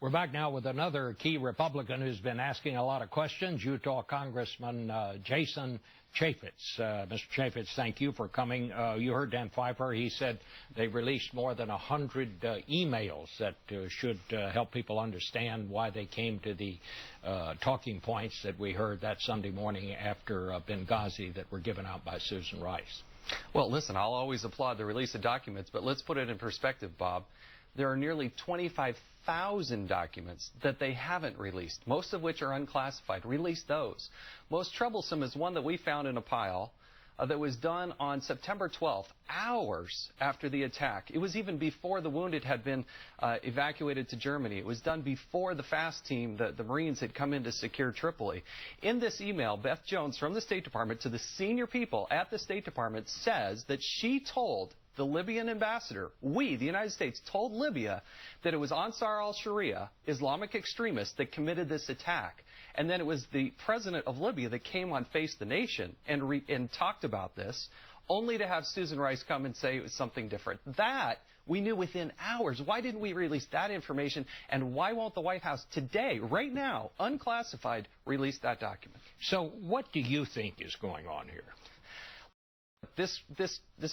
We're back now with another key Republican who's been asking a lot of questions, Utah Congressman Jason Chaffetz. Mr. Chaffetz, thank you for coming. You heard Dan Pfeiffer. He said they released more than 100 emails that should help people understand why they came to the talking points that we heard that Sunday morning after Benghazi that were given out by Susan Rice. Well, listen, I'll always applaud the release of documents, but let's put it in perspective, Bob. There are nearly 25,000 documents that they haven't released, most of which are unclassified. Release those. Most troublesome is one that we found in a pile that was done on September 12th, hours after the attack. It was even before the wounded had been evacuated to Germany. It was done before the FAST team, the Marines, had come in to secure Tripoli. In this email, Beth Jones from the State Department to the senior people at the State Department says that she told the Libyan ambassador, we, the United States, told Libya that it was Ansar al-Sharia, Islamic extremists, that committed this attack. And then it was the president of Libya that came on Face the Nation and talked about this, only to have Susan Rice come and say it was something different. That we knew within hours. Why didn't we release that information? And why won't the White House today, right now, unclassified, release that document? So what do you think is going on here? This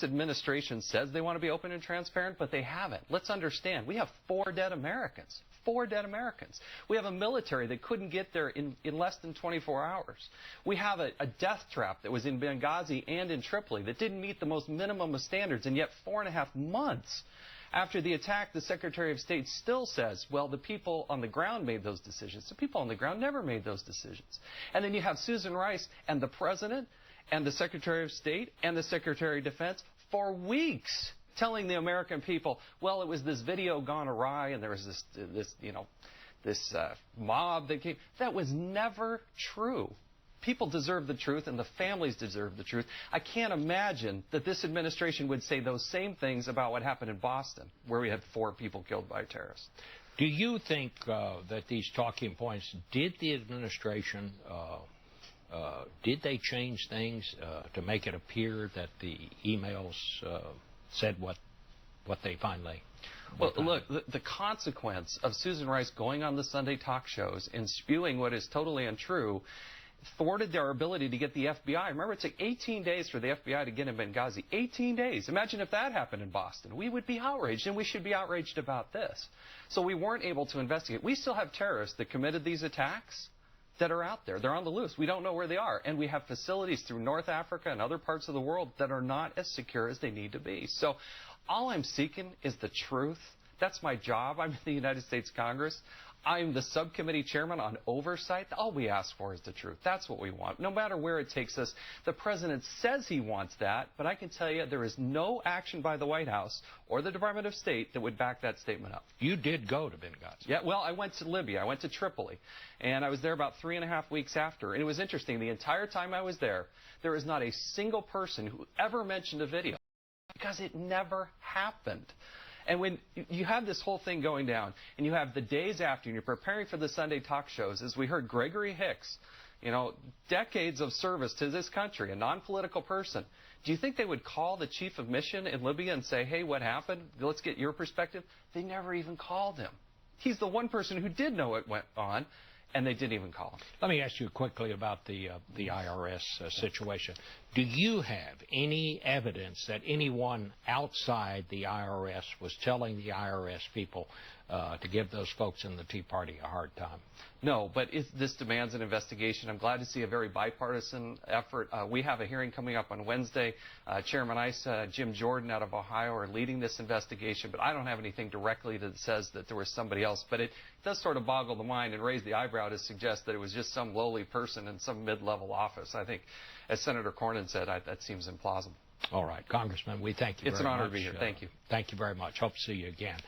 administration says they want to be open and transparent, but they haven't. Let's understand, we have 4 dead Americans. 4 dead Americans. We have a military that couldn't get there in less than 24 hours. We have a death trap that was in Benghazi and in Tripoli that didn't meet the most minimum of standards, and yet 4.5 months after the attack, the Secretary of State still says, well, the people on the ground made those decisions. The people on the ground never made those decisions. And then you have Susan Rice and the President and the Secretary of State and the Secretary of Defense for weeks telling the American people, well, it was this video gone awry and there was this mob that came. That was never true. People deserve the truth and the families deserve the truth. I can't imagine that this administration would say those same things about what happened in Boston, where we had 4 people killed by terrorists. Do you think that these talking points, did the administration did they change things to make it appear that the emails said what they finally? Well, look, the consequence of Susan Rice going on the Sunday talk shows and spewing what is totally untrue thwarted their ability to get the FBI. Remember, it took 18 days for the FBI to get in Benghazi. 18 days. Imagine if that happened in Boston. We would be outraged, and we should be outraged about this. So we weren't able to investigate. We still have terrorists that committed these attacks that are out there. They're on the loose. We don't know where they are. And we have facilities through North Africa and other parts of the world that are not as secure as they need to be. So all I'm seeking is the truth. That's my job. I'm in the United States Congress. I'm the subcommittee chairman on oversight. All we ask for is the truth. That's what we want, no matter where it takes us. The president says he wants that, but I can tell you there is no action by the White House or the Department of State that would back that statement up. You did go to Benghazi. Yeah, well, I went to Libya. I went to Tripoli, and I was there about 3.5 weeks after. And it was interesting. The entire time I was there, there is not a single person who ever mentioned a video because it never happened. And when you have this whole thing going down, and you have the days after, and you're preparing for the Sunday talk shows, as we heard Gregory Hicks, decades of service to this country, a non-political person, do you think they would call the chief of mission in Libya and say, hey, what happened? Let's get your perspective? They never even called him. He's the one person who did know what went on, and they didn't even call him. Let me ask you quickly about the IRS situation. Do you have any evidence that anyone outside the IRS was telling the IRS people to give those folks in the Tea Party a hard time? No, but this demands an investigation. I'm glad to see a very bipartisan effort. We have a hearing coming up on Wednesday. Chairman Ice, Jim Jordan out of Ohio are leading this investigation, but I don't have anything directly that says that there was somebody else. But it does sort of boggle the mind and raise the eyebrow to suggest that it was just some lowly person in some mid-level office. I think, as Senator Cornyn said, that seems implausible. All right, Congressman, we thank you very much. It's an honor to be here. Thank you. Thank you very much. Hope to see you again.